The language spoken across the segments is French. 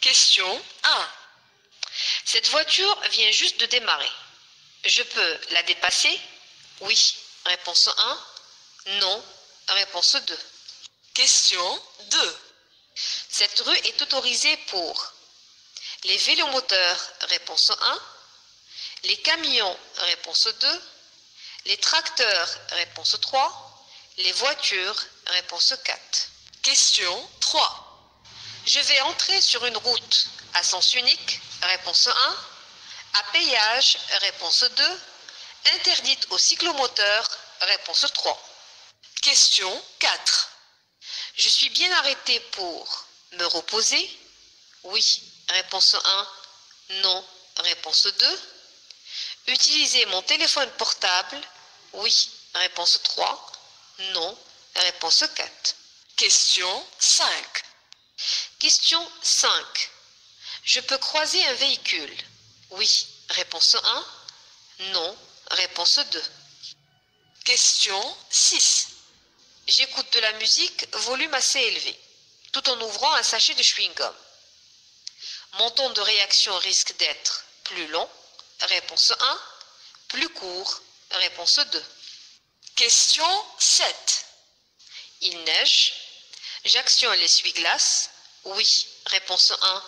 Question 1. Cette voiture vient juste de démarrer. Je peux la dépasser? Oui. Réponse 1. Non. Réponse 2. Question 2. Cette rue est autorisée pour les vélomoteurs? Réponse 1. Les camions? Réponse 2. Les tracteurs? Réponse 3. Les voitures? Réponse 4. Question 3. Je vais entrer sur une route à sens unique? Réponse 1. À péage? Réponse 2. Interdite aux cyclomoteurs? Réponse 3. Question 4. Je suis bien arrêté pour me reposer? Oui. Réponse 1. Non. Réponse 2. Utiliser mon téléphone portable? Oui. Réponse 3. Non. Réponse 4. Question 5. Question 5. Je peux croiser un véhicule? Oui. Réponse 1. Non. Réponse 2. Question 6. J'écoute de la musique volume assez élevé, tout en ouvrant un sachet de chewing-gum. Mon temps de réaction risque d'être plus long? Réponse 1. Plus court? Réponse 2. Question 7. Il neige? J'actionne l'essuie-glace? Oui. Réponse 1.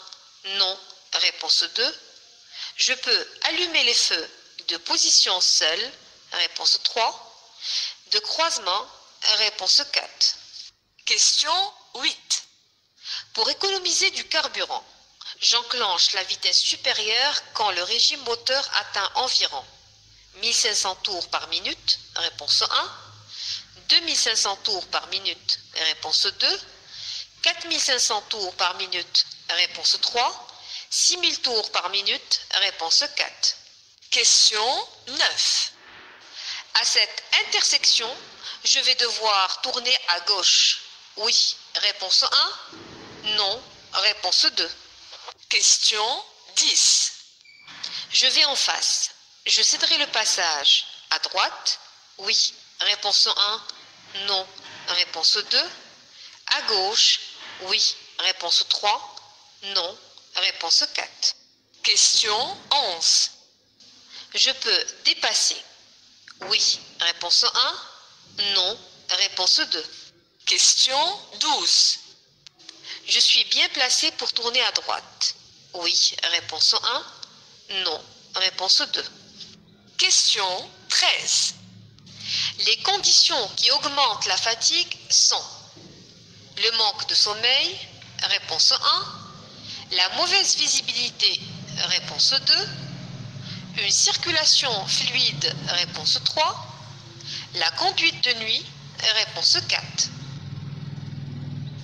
Non. Réponse 2. Je peux allumer les feux de position seule? Réponse 3. De croisement? Réponse 4. Question 8. Pour économiser du carburant, j'enclenche la vitesse supérieure quand le régime moteur atteint environ 1500 tours par minute? Réponse 1. 2500 tours par minute? Réponse 2. 4500 tours par minute? Réponse 3. 6000 tours par minute? Réponse 4. Question 9. À cette intersection, je vais devoir tourner à gauche? Oui. Réponse 1. Non. Réponse 2. Question 10. Je vais en face. Je céderai le passage à droite? Oui. Réponse 1. Non. Réponse 2. À gauche? Oui. Réponse 3. Non. Réponse 4. Question 11. Je peux dépasser? Oui. Réponse 1. Non. Réponse 2. Question 12. Je suis bien placé pour tourner à droite? Oui. Réponse 1. Non. Réponse 2. Question 13. Les conditions qui augmentent la fatigue sont le manque de sommeil? Réponse 1. La mauvaise visibilité? Réponse 2. Une circulation fluide? Réponse 3. La conduite de nuit? Réponse 4.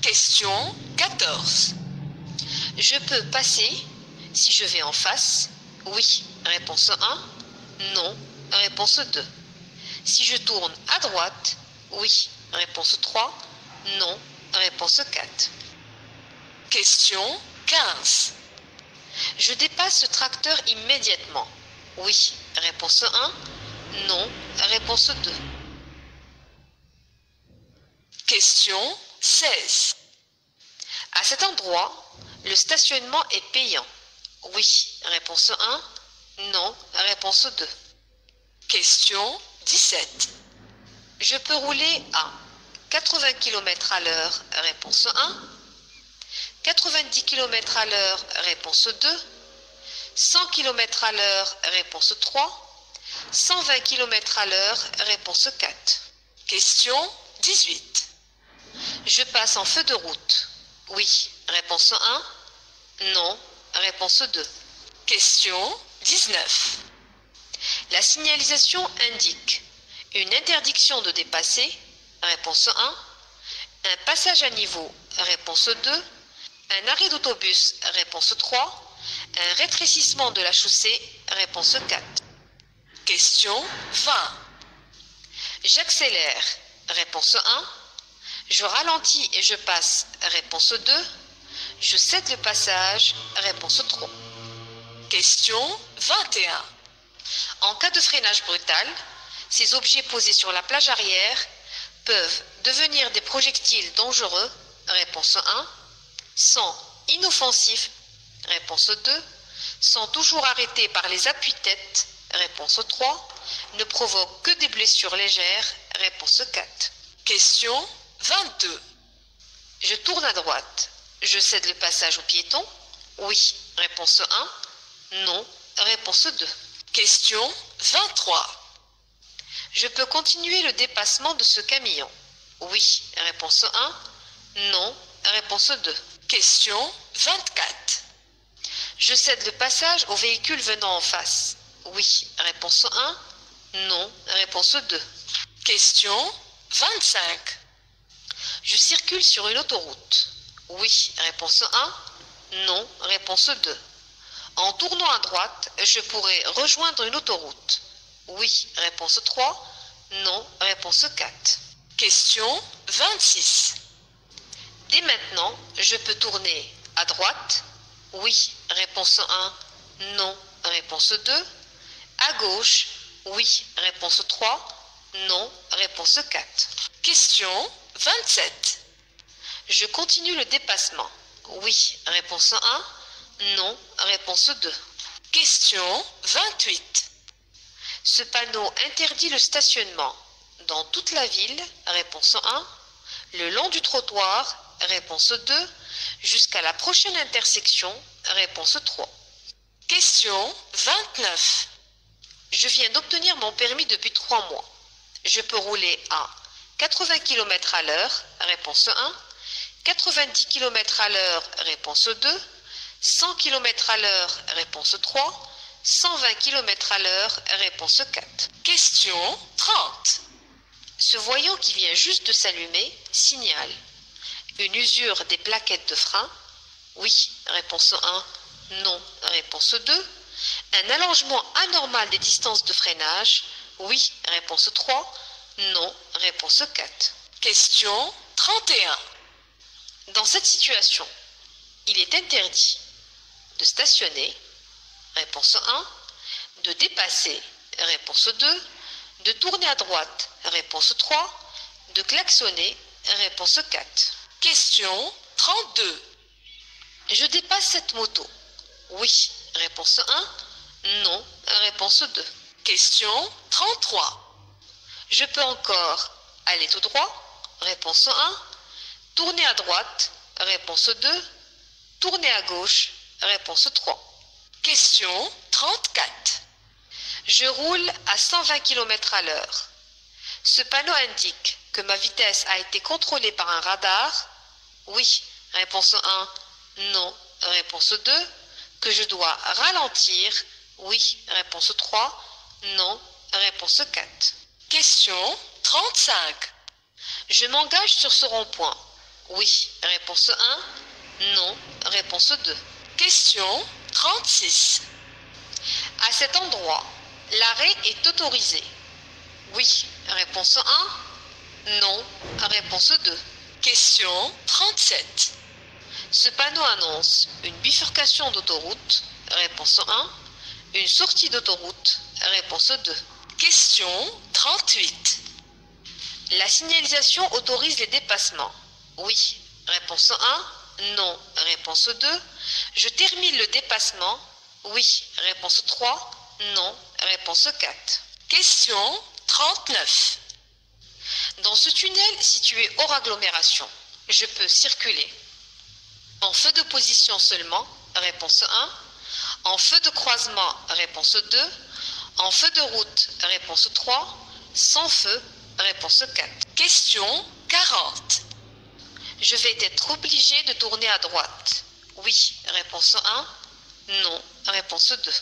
Question 14. Je peux passer si je vais en face? Oui. Réponse 1. Non. Réponse 2. Si je tourne à droite? Oui. Réponse 3. Non. Réponse 4. Question 15. Je dépasse ce tracteur immédiatement? Oui. Réponse 1. Non. Réponse 2. Question 16. À cet endroit, le stationnement est payant? Oui. Réponse 1. Non. Réponse 2. Question 17. Je peux rouler à 80 km à l'heure? Réponse 1. 90 km à l'heure? Réponse 2. 100 km à l'heure? Réponse 3. 120 km à l'heure? Réponse 4. Question 18. Je passe en feu de route? Oui. Réponse 1. Non. Réponse 2. Question 19. La signalisation indique une interdiction de dépasser? Réponse 1. Un passage à niveau? Réponse 2. Un arrêt d'autobus? Réponse 3. Un rétrécissement de la chaussée? Réponse 4. Question 20. J'accélère? Réponse 1. Je ralentis et je passe? Réponse 2. Je cède le passage? Réponse 3. Question 21. En cas de freinage brutal, ces objets posés sur la plage arrière peuvent devenir des projectiles dangereux? Réponse 1. Sont inoffensifs? Réponse 2. Sont toujours arrêtés par les appuis-têtes. Réponse 3. Ne provoquent que des blessures légères. Réponse 4. Question 22. Je tourne à droite. Je cède le passage aux piétons. Oui. Réponse 1. Non. Réponse 2. Question 23. Je peux continuer le dépassement de ce camion. Oui. Réponse 1. Non. Réponse 2. Question 24. Je cède le passage au véhicule venant en face. Oui. Réponse 1. Non. Réponse 2. Question 25. Je circule sur une autoroute. Oui. Réponse 1. Non. Réponse 2. En tournant à droite, je pourrais rejoindre une autoroute. Oui. Réponse 3. Non. Réponse 4. Question 26. Dès maintenant, je peux tourner à droite. Oui. Réponse 1. Non. Réponse 2. À gauche. Oui. Réponse 3. Non. Réponse 4. Question 27. Je continue le dépassement. Oui. Réponse 1. Non. Réponse 2. Question 28. Ce panneau interdit le stationnement dans toute la ville. Réponse 1. Le long du trottoir. Réponse 2. Jusqu'à la prochaine intersection. Réponse 3. Question 29. Je viens d'obtenir mon permis depuis 3 mois. Je peux rouler à 80 km à l'heure. Réponse 1. 90 km à l'heure. Réponse 2. 100 km à l'heure. Réponse 3. 120 km à l'heure. Réponse 4. Question 30. Ce voyant qui vient juste de s'allumer signale une usure des plaquettes de frein. Oui. Réponse 1. Non. Réponse 2. Un allongement anormal des distances de freinage. Oui. Réponse 3. Non. Réponse 4. Question 31. Dans cette situation, il est interdit de stationner. Réponse 1. De dépasser. Réponse 2. De tourner à droite. Réponse 3. De klaxonner. Réponse 4. Question 32. Je dépasse cette moto. Oui. Réponse 1. Non. Réponse 2. Question 33. Je peux encore aller tout droit. Réponse 1. Tourner à droite. Réponse 2. Tourner à gauche. Réponse 3. Question 34. Je roule à 120 km à l'heure. Ce panneau indique que ma vitesse a été contrôlée par un radar. Oui. Réponse 1. Non. Réponse 2. Que je dois ralentir. Oui. Réponse 3. Non. Réponse 4. Question 35. Je m'engage sur ce rond-point. Oui. Réponse 1. Non. Réponse 2. Question 36. À cet endroit, l'arrêt est autorisé. Oui. Réponse 1. Non. Réponse 2. Question 37. Ce panneau annonce une bifurcation d'autoroute. Réponse 1. Une sortie d'autoroute. Réponse 2. Question 38. La signalisation autorise les dépassements. Oui. Réponse 1. Non. Réponse 2. Je termine le dépassement. Oui. Réponse 3. Non. Réponse 4. Question 39. Dans ce tunnel situé hors agglomération, je peux circuler en feu de position seulement. Réponse 1. En feu de croisement. Réponse 2. En feu de route. Réponse 3. Sans feu. Réponse 4. Question 40. Je vais être obligé de tourner à droite. Oui. Réponse 1. Non. Réponse 2.